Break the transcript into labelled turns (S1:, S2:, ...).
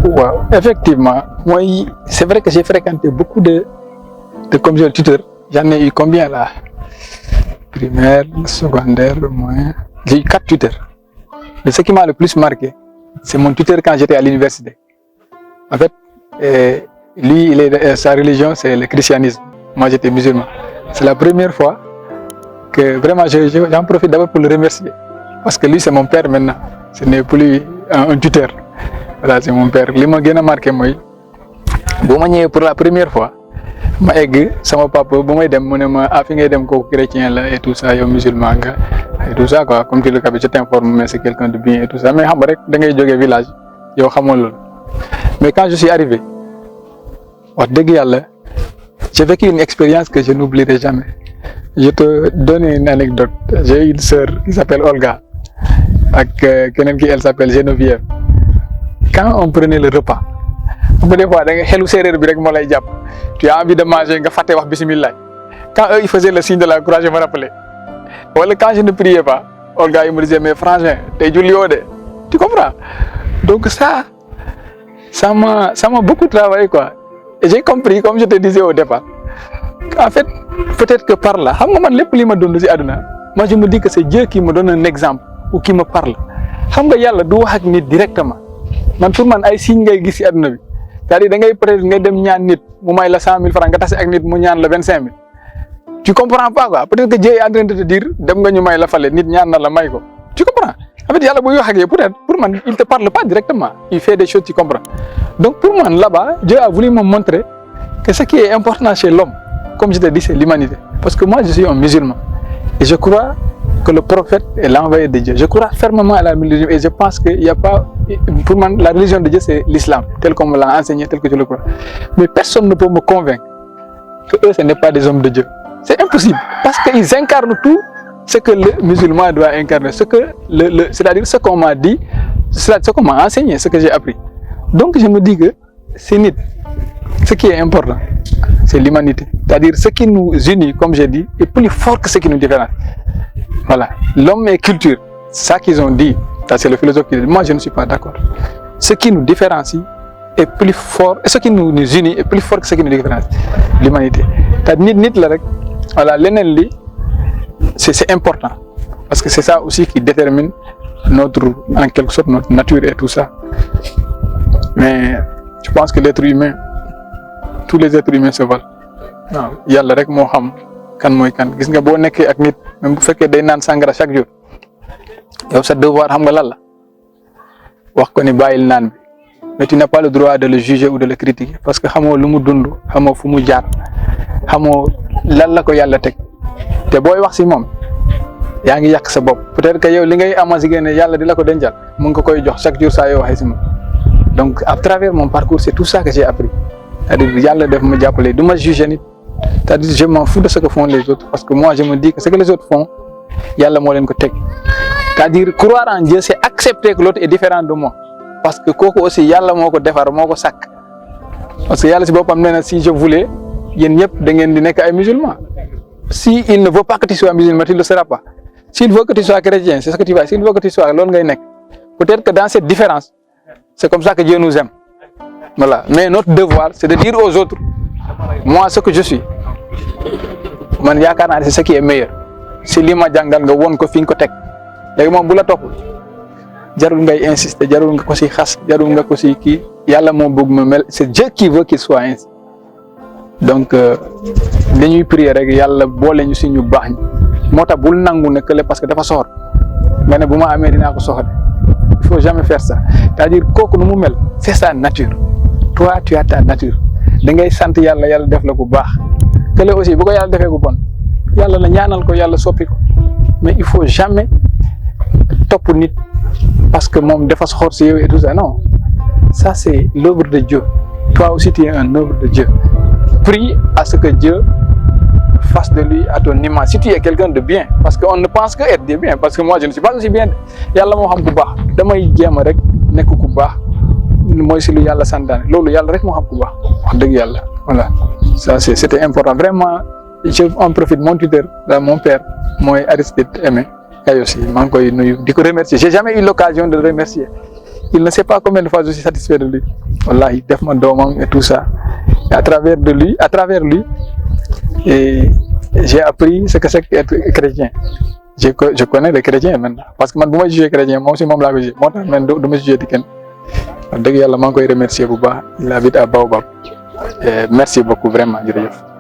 S1: Wow, effectivement, moi, c'est vrai que j'ai fréquenté beaucoup de comme je le tuteur. J'en ai eu combien là? Primaire, secondaire, moyen. J'ai eu 4 tuteurs. Mais ce qui m'a le plus marqué, c'est mon tuteur quand j'étais à l'université. En fait, lui, sa religion, c'est le christianisme. Moi, j'étais musulman. C'est la première fois que vraiment, j'en profite d'abord pour le remercier. Parce que lui, c'est mon père maintenant. Ce n'est plus un tuteur. Voilà, c'est mon père. Ce qui m'a marqué, moi, pour la première fois, ma egg sama papa bu may dem mu ne ma fi ngay dem kooku chrétien la et tout ça yow musulman nga et tout ça quoi comme tu le dis je t'informe mais c'est quelqu'un de bien et tout ça mais xam rek da ngay jógee village yow xamoo loolu mais quand je suis arrivé wax dëgg yàlla j'ai vécu une expérience que je n'oublierai jamais. Je te donne une anecdote. J'ai une sœur qui s'appelle Olga ak keneen qui elle s'appelle Geneviève. Quand on prenait le repas des fois da nga xelu séeréer bi rek moo lay jàpp tu as envie de manger nga fàtte wax bismillah quand eux ils faisaient le signe de la croix je me rappelais wala quand je ne priais pas Olga il me disait mais frangin tey julli woo de tu comprends donc ça m'a beaucoup travaillé quoi et j'ai compris comme je te disais au départ en fait peut-être que par là xam nga man lépp li ma dund ci àdduna moi je me dis que c'est Dieu qui me donne un exemple ou qui me parle xam nga yàlla du wax ak nit directement man pour man ay signe ngay gis ci àdduna bi c'est-à-dire da ngay peut-être nga dem ñaan nit mu may la 100 000 francs nga tase ak nit mu ñaan la 25 000 tu comprends pas quoi peut-être que Dieu est en train de te dire dem nga ñu may la fale nit ñaan na la may ko tu comprends en fait yàlla buy wax ak yow peut-être pour man il te parle pas directement il fait des choses tu comprends donc pour man là-bas Dieu a voulu me montrer que ce qui est important chez l'homme comme je te dis c'est l'humanité parce que moi je suis un musulman et je crois que le prophète est l'envoyé de Dieu. Je crois fermement à la religion et je pense qu'il n'y a pas, pour moi, la religion de Dieu c'est l'islam, tel qu'on me l'a enseigné, tel que je le crois. Mais personne ne peut me convaincre que eux, ce n'est pas des hommes de Dieu. C'est impossible parce qu'ils incarnent tout ce que le musulman doit incarner, c'est-à-dire ce qu'on m'a dit, ce qu'on m'a enseigné, ce que j'ai appris. Donc je me dis que c'est nid. Ce qui est important, c'est l'humanité. C'est-à-dire ce qui nous unit, comme j'ai dit, est plus fort que ce qui nous différencie. Voilà, l'homme et culture, ça qu'ils ont dit, ça c'est le philosophe qui dit, moi je ne suis pas d'accord. Ce qui nous différencie est plus fort, et ce qui nous unit est plus fort que ce qui nous différencie, l'humanité. Voilà, l'ennemi, c'est important, parce que c'est ça aussi qui détermine en quelque sorte, notre nature et tout ça. Mais je pense que l'être humain, tous les êtres humains se valent. Non, yàlla rek moo xam kan mooy kan gis nga boo nekkee ak nit même bu fekkee day naan sangara chaque jour yow sa devoir xam nga lan la wax ko ni bàyyil naan bi mais tu n'as pas le droit de le juger ou de le critiquer parce que xamoo lu mu dund xamoo fu mu jaar xamoo lan la ko yàlla teg te booy wax ci moom yaa ngi yàq sa bopp peut-être que yow li ngay amasiger ne yàlla di la ko dencal mu ngi ko koy jox chaque jour saa yoo waxee ci moom donc à travers mon parcours c'est tout ça que j'ai appris c'est-à-dire yàlla def ma jàppale du ma juger nit c'est-à-dire je m'en fous de ce que font les autres parce que moi je me dis que ce que les autres font yàlla moo leen ko teg c'est-à-dire croire en Dieu c'est accepter que l'autre est différent de moi parce que kooku aussi yàlla moo ko defar moo ko sàkk parce que yàlla si boppam nee na si je voulais yéen ñëpp da ngeen di nekk ay musulmans si il ne veut pas que tu sois musulman tu ne le seras pas s'il veut que tu sois chrétien c'est ce que tu vas s'il veut que tu sois loolu ngay nekk peut-être que dans cette différence c'est comme ça que Dieu nous aime voilà mais notre devoir c'est de dire aux autres moi ce que je suis man yaakaar naa ne c'est ce qui est meilleur si li ma jàngal nga won ko fi nga ko teg léegi moom bu la topp jarul ngay insister jarul nga ko si xas jarul nga ko si kii yàlla moo bëgg ma mel c'est Dieu qui veut qu'il soit ainsi donc dañuy prier rek yàlla boole ñu si ñu baax ñi moo tax bul nangu ne que parce que dafa soxor nga ne bu ma amee dinaa ko soxor il faut jamais faire ça c'est-à-dire kooku nu mu mel c'est sa nature toi tu as ta nature da ngay sant yàlla yàlla def la ku baax que aussi bu ko yàlla defee ku bon yàlla na ñaanal ko yàlla soppi ko mais il faut jamais topp nit parce que moom dafa soxor si yow et tout ça non ça c'est l'œuvre de Dieu toi aussi tu es un œuvre de Dieu prie à ce que Dieu fasse de lui à ton image si tu es quelqu'un de bien parce que on ne pense que être de bien parce que moi je ne suis pas aussi bien yàlla moo xam ku baax damay jéem rek nekk ku baax mooy si lu yàlla santaane loolu yàlla rek moo xam ku baax wax dëgg yàlla voilà ça c'était important vraiment je en profite mon tuteur mon père mooy Aristide Aimé Kayosi maa ngi koy nuyu di ko remercier j'ai jamais eu l'occasion de le remercier il ne sait pas combien de fois je suis satisfait de lui. Wallahi, def ma doomam et tout ça. Et à travers lui, et j'ai appris ce que c'est qu'être chrétien. Je connais les chrétiens maintenant. Parce que man, bu ma jugé chrétien, moi aussi, moom laa ko jugé. Moo tax man du ma jugé di kenn. Wax dëgg yàlla maa ngi koy remercier bu baax. Il habite à Baobab. Et merci beaucoup vraiment jërëjëf.